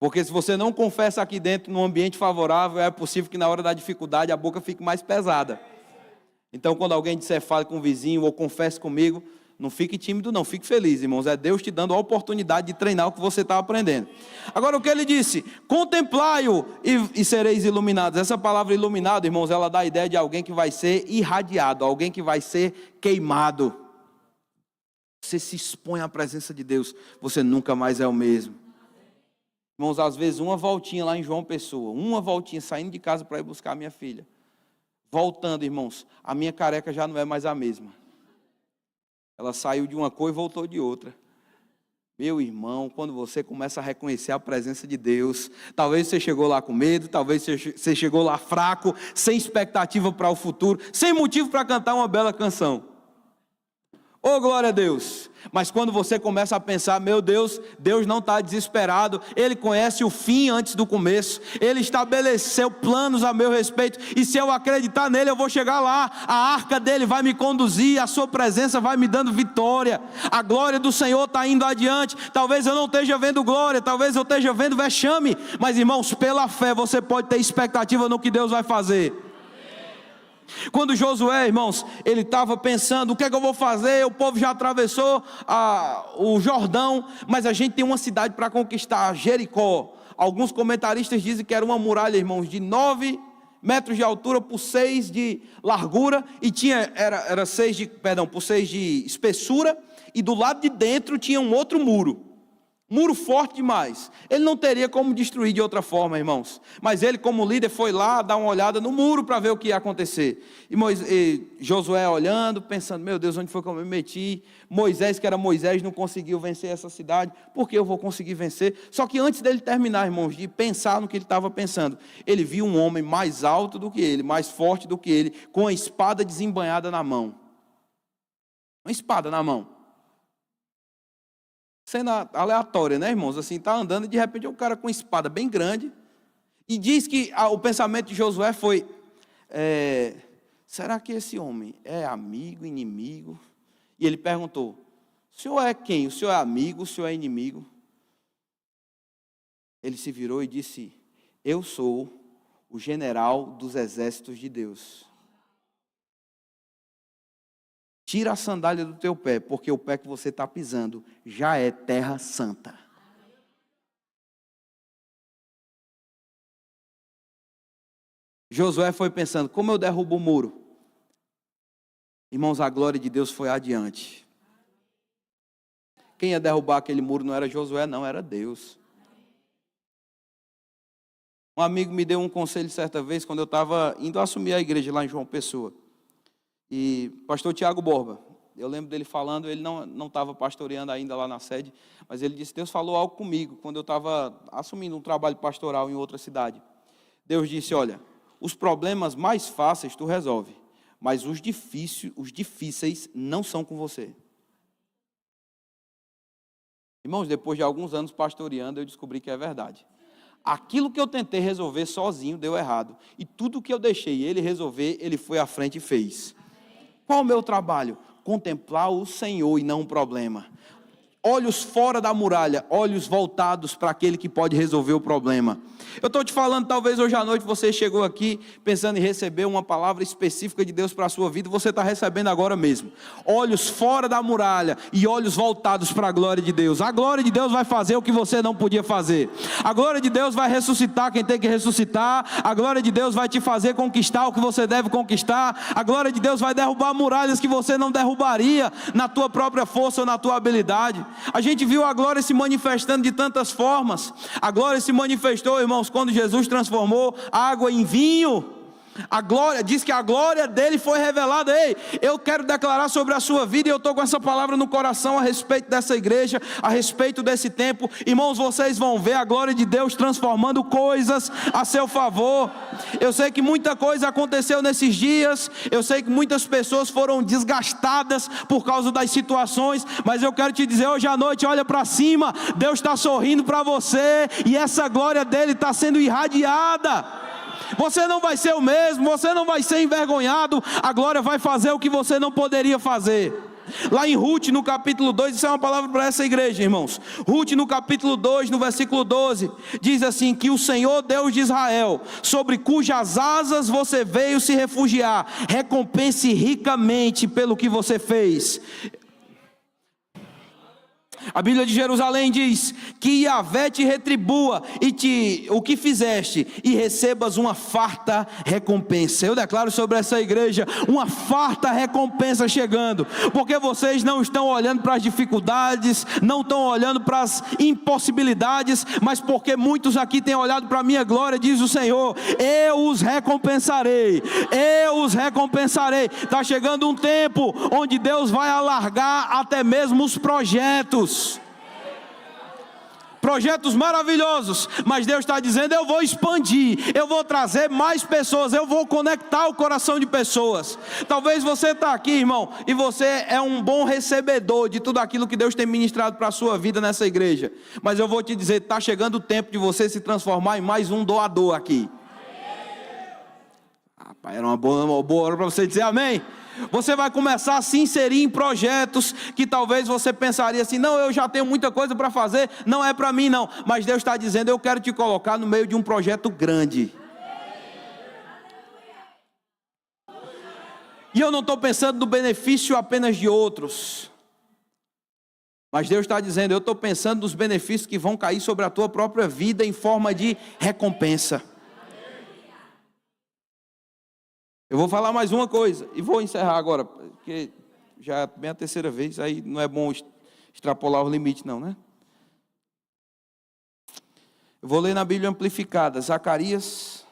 Porque se você não confessa aqui dentro, num ambiente favorável, é possível que na hora da dificuldade a boca fique mais pesada. Então, quando alguém disser fale com o vizinho ou confesse comigo, não fique tímido não, fique feliz, irmãos. É Deus te dando a oportunidade de treinar o que você está aprendendo. Agora, o que ele disse? Contemplai-o e sereis iluminados. Essa palavra iluminado, irmãos, ela dá a ideia de alguém que vai ser irradiado, alguém que vai ser queimado. Você se expõe à presença de Deus, você nunca mais é o mesmo. Irmãos, às vezes uma voltinha lá em João Pessoa, uma voltinha saindo de casa para ir buscar a minha filha. Voltando, irmãos, a minha careca já não é mais a mesma. Ela saiu de uma cor e voltou de outra. Meu irmão, quando você começa a reconhecer a presença de Deus, talvez você chegou lá com medo, talvez você chegou lá fraco, sem expectativa para o futuro, sem motivo para cantar uma bela canção. Oh, glória a Deus! Mas quando você começa a pensar, meu Deus, Deus não está desesperado, Ele conhece o fim antes do começo, Ele estabeleceu planos a meu respeito, e se eu acreditar nele, eu vou chegar lá, a arca dele vai me conduzir, a sua presença vai me dando vitória, a glória do Senhor está indo adiante. Talvez eu não esteja vendo glória, talvez eu esteja vendo vexame, mas irmãos, pela fé você pode ter expectativa no que Deus vai fazer. Quando Josué, irmãos, ele estava pensando, o que é que eu vou fazer? O povo já atravessou o Jordão, mas a gente tem uma cidade para conquistar, Jericó. Alguns comentaristas dizem que era uma muralha, irmãos, de 9 metros de altura por 6 de largura, e era 6 por 6 de espessura, e do lado de dentro tinha um outro muro. Muro forte demais. Ele não teria como destruir de outra forma, irmãos. Mas ele, como líder, foi lá dar uma olhada no muro para ver o que ia acontecer. E Josué olhando, pensando, meu Deus, onde foi que eu me meti? Moisés, que era Moisés, não conseguiu vencer essa cidade. Por que eu vou conseguir vencer? Só que antes dele terminar, irmãos, de pensar no que ele estava pensando, ele viu um homem mais alto do que ele, mais forte do que ele, com a espada desembainhada na mão. Uma espada na mão. Cena aleatória, né, irmãos? Assim, está andando e de repente é um cara com uma espada bem grande. E diz que o pensamento de Josué foi, será que esse homem é amigo, inimigo? E ele perguntou, o senhor é quem? O senhor é amigo, o senhor é inimigo? Ele se virou e disse, eu sou o general dos exércitos de Deus. Tira a sandália do teu pé, porque o pé que você está pisando já é terra santa. Josué foi pensando, como eu derrubo o muro? Irmãos, a glória de Deus foi adiante. Quem ia derrubar aquele muro não era Josué, não, era Deus. Um amigo me deu um conselho certa vez, quando eu estava indo assumir a igreja lá em João Pessoa. E pastor Tiago Borba, eu lembro dele falando, ele não estava pastoreando ainda lá na sede, mas ele disse, Deus falou algo comigo, quando eu estava assumindo um trabalho pastoral em outra cidade. Deus disse, olha, os problemas mais fáceis tu resolve, mas os difíceis não são com você. Irmãos, depois de alguns anos pastoreando, eu descobri que é verdade. Aquilo que eu tentei resolver sozinho deu errado, e tudo que eu deixei ele resolver, ele foi à frente e fez. Qual o meu trabalho? Contemplar o Senhor e não um problema. Olhos fora da muralha, olhos voltados para aquele que pode resolver o problema. Eu estou te falando, talvez hoje à noite você chegou aqui pensando em receber uma palavra específica de Deus para a sua vida, você está recebendo agora mesmo. Olhos fora da muralha e olhos voltados para a glória de Deus. A glória de Deus vai fazer o que você não podia fazer. A glória de Deus vai ressuscitar quem tem que ressuscitar. A glória de Deus vai te fazer conquistar o que você deve conquistar. A glória de Deus vai derrubar muralhas que você não derrubaria na tua própria força ou na tua habilidade. A gente viu a glória se manifestando de tantas formas. A glória se manifestou, irmãos, quando Jesus transformou água em vinho. A glória, diz que a glória dele foi revelada. Ei, eu quero declarar sobre a sua vida, e eu estou com essa palavra no coração a respeito dessa igreja, a respeito desse tempo. Irmãos, vocês vão ver a glória de Deus transformando coisas a seu favor. Eu sei que muita coisa aconteceu nesses dias, eu sei que muitas pessoas foram desgastadas por causa das situações, mas eu quero te dizer hoje à noite, olha para cima, Deus está sorrindo para você, e essa glória dele está sendo irradiada. Você não vai ser o mesmo, você não vai ser envergonhado, a glória vai fazer o que você não poderia fazer. Lá em Rute, no capítulo 2, isso é uma palavra para essa igreja, irmãos. Rute, no capítulo 2, no versículo 12, diz assim: que o Senhor Deus de Israel, sobre cujas asas você veio se refugiar, recompense ricamente pelo que você fez. A Bíblia de Jerusalém diz que Yahvé te retribua o que fizeste, e recebas uma farta recompensa. Eu declaro sobre essa igreja uma farta recompensa chegando, porque vocês não estão olhando para as dificuldades, não estão olhando para as impossibilidades, mas porque muitos aqui têm olhado para a minha glória, diz o Senhor: eu os recompensarei, eu os recompensarei. Está chegando um tempo onde Deus vai alargar até mesmo os projetos maravilhosos, mas Deus está dizendo: eu vou expandir, eu vou trazer mais pessoas, eu vou conectar o coração de pessoas. Talvez você está aqui, irmão, e você é um bom recebedor de tudo aquilo que Deus tem ministrado para a sua vida nessa igreja, mas eu vou te dizer, está chegando o tempo de você se transformar em mais um doador aqui. Rapaz, era uma boa hora para você dizer amém. Você vai começar a se inserir em projetos que talvez você pensaria assim: não, eu já tenho muita coisa para fazer, não é para mim não. Mas Deus está dizendo: eu quero te colocar no meio de um projeto grande. E eu não estou pensando no benefício apenas de outros, mas Deus está dizendo: eu estou pensando nos benefícios que vão cair sobre a tua própria vida em forma de recompensa. Eu vou falar mais uma coisa e vou encerrar agora, porque já é bem a terceira vez, aí não é bom extrapolar os limites não, né? Eu vou ler na Bíblia amplificada, Isaías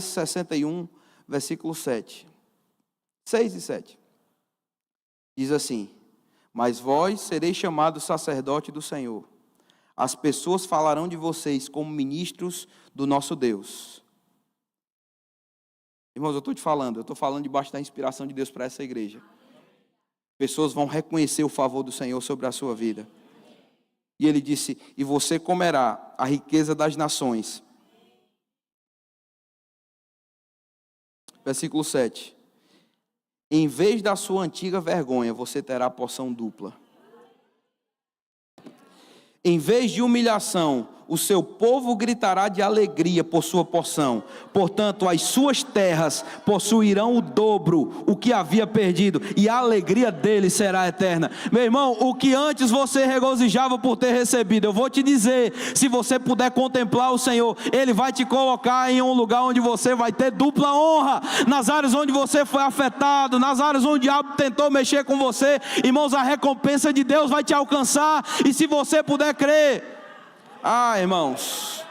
61, versículo 7. 6 e 7. Diz assim: mas vós sereis chamados sacerdote do Senhor. As pessoas falarão de vocês como ministros do nosso Deus. Irmãos, eu estou falando debaixo da inspiração de Deus para essa igreja. Pessoas vão reconhecer o favor do Senhor sobre a sua vida. E ele disse: e você comerá a riqueza das nações. Versículo 7. Em vez da sua antiga vergonha, você terá porção dupla. Em vez de humilhação, o seu povo gritará de alegria por sua porção. Portanto, as suas terras possuirão o dobro, o que havia perdido, e a alegria deles será eterna. Meu irmão, o que antes você regozijava por ter recebido, eu vou te dizer, se você puder contemplar o Senhor, Ele vai te colocar em um lugar onde você vai ter dupla honra. Nas áreas onde você foi afetado, nas áreas onde o diabo tentou mexer com você, irmãos, a recompensa de Deus vai te alcançar, e se você puder crer. Irmãos,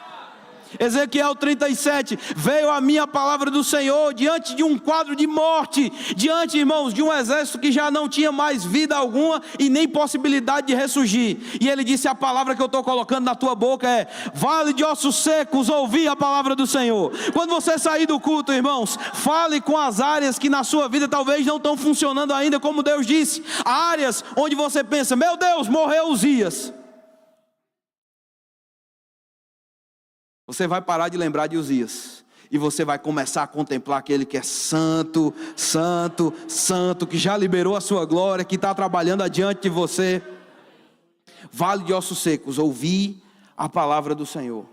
Ezequiel 37, veio a minha palavra do Senhor diante de um quadro de morte, diante, irmãos, de um exército que já não tinha mais vida alguma e nem possibilidade de ressurgir, e ele disse: a palavra que eu estou colocando na tua boca é: vale de ossos secos, ouvi a palavra do Senhor. Quando você sair do culto, irmãos, fale com as áreas que na sua vida talvez não estão funcionando ainda como Deus disse, áreas onde você pensa: meu Deus, morreu Uzias. Você vai parar de lembrar de Uzias, e você vai começar a contemplar aquele que é santo, santo, santo, que já liberou a sua glória, que está trabalhando adiante de você. Vale de ossos secos, ouvi a palavra do Senhor. O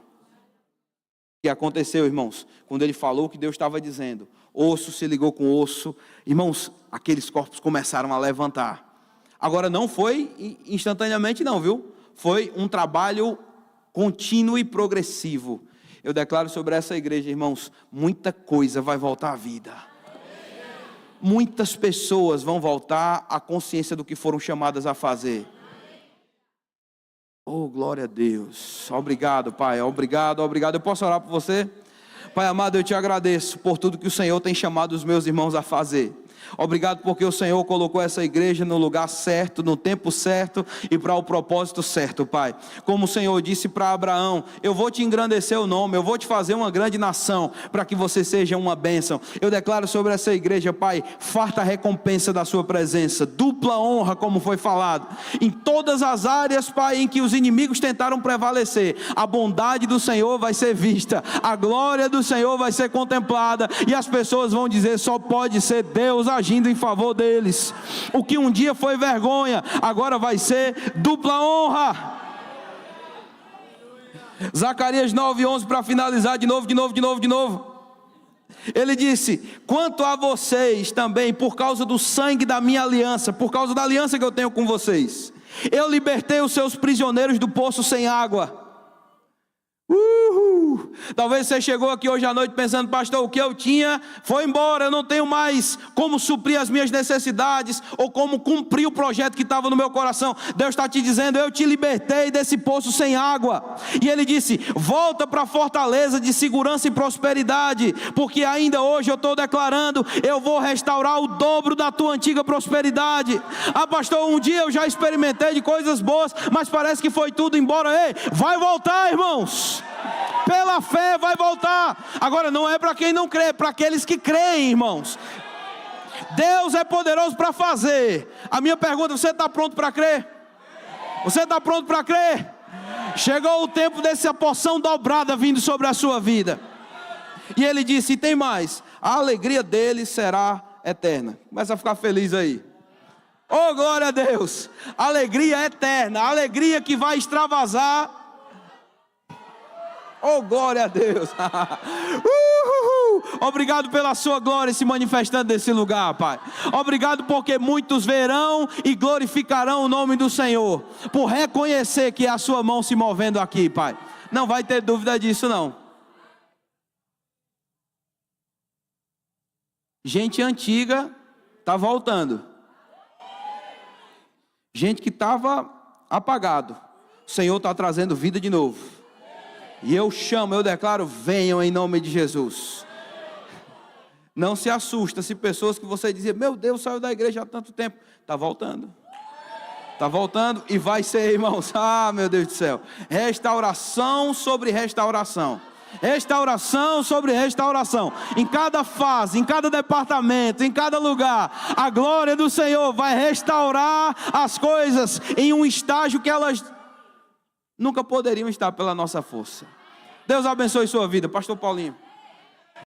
que aconteceu, irmãos? Quando ele falou o que Deus estava dizendo, osso se ligou com osso, irmãos, aqueles corpos começaram a levantar. Agora não foi instantaneamente não, viu? Foi um trabalho contínuo e progressivo. Eu declaro sobre essa igreja, irmãos, muita coisa vai voltar à vida. Muitas pessoas vão voltar à consciência do que foram chamadas a fazer. Oh, glória a Deus. Obrigado, Pai. Obrigado. Eu posso orar por você? Pai amado, eu te agradeço por tudo que o Senhor tem chamado os meus irmãos a fazer. Obrigado porque o Senhor colocou essa igreja no lugar certo, no tempo certo e para o propósito certo, Pai. Como o Senhor disse para Abraão: eu vou te engrandecer o nome, eu vou te fazer uma grande nação, para que você seja uma bênção. Eu declaro sobre essa igreja, Pai, farta recompensa da sua presença, dupla honra, como foi falado, em todas as áreas, Pai, em que os inimigos tentaram prevalecer. A bondade do Senhor vai ser vista, a glória do Senhor vai ser contemplada, e as pessoas vão dizer: só pode ser Deus Deus agindo em favor deles. O que um dia foi vergonha, agora vai ser dupla honra. Zacarias 9:11, para finalizar, de novo. Ele disse: quanto a vocês também, por causa do sangue da minha aliança, por causa da aliança que eu tenho com vocês, eu libertei os seus prisioneiros do poço sem água. Talvez você chegou aqui hoje à noite pensando: pastor, o que eu tinha foi embora, eu não tenho mais como suprir as minhas necessidades, ou como cumprir o projeto que estava no meu coração. Deus está te dizendo: eu te libertei desse poço sem água. E Ele disse: volta para a fortaleza de segurança e prosperidade, porque ainda hoje eu estou declarando: eu vou restaurar o dobro da tua antiga prosperidade. Ah, pastor, um dia eu já experimentei de coisas boas, mas parece que foi tudo embora. Ei, vai voltar, irmãos. Pela fé vai voltar. Agora não é para quem não crê, é para aqueles que creem, irmãos. Deus é poderoso para fazer. A minha pergunta: você está pronto para crer? Você está pronto para crer? Chegou o tempo dessa porção dobrada vindo sobre a sua vida. E Ele disse: e tem mais, a alegria dele será eterna. Começa a ficar feliz aí. Oh, glória a Deus. Alegria eterna, alegria que vai extravasar. Oh, glória a Deus. Obrigado pela sua glória se manifestando nesse lugar, Pai. Obrigado porque muitos verão e glorificarão o nome do Senhor, por reconhecer que é a sua mão se movendo aqui, Pai. Não vai ter dúvida disso, não. Gente antiga está voltando. Gente que estava apagado, o Senhor está trazendo vida de novo. E eu chamo, eu declaro: venham em nome de Jesus. Não se assusta se pessoas que você dizia: meu Deus, saiu da igreja há tanto tempo. Está voltando. Está voltando e vai ser, irmãos. Ah, meu Deus do céu. Restauração sobre restauração. Restauração sobre restauração. Em cada fase, em cada departamento, em cada lugar, a glória do Senhor vai restaurar as coisas em um estágio que elas nunca poderiam estar pela nossa força. Deus abençoe sua vida, pastor Paulinho.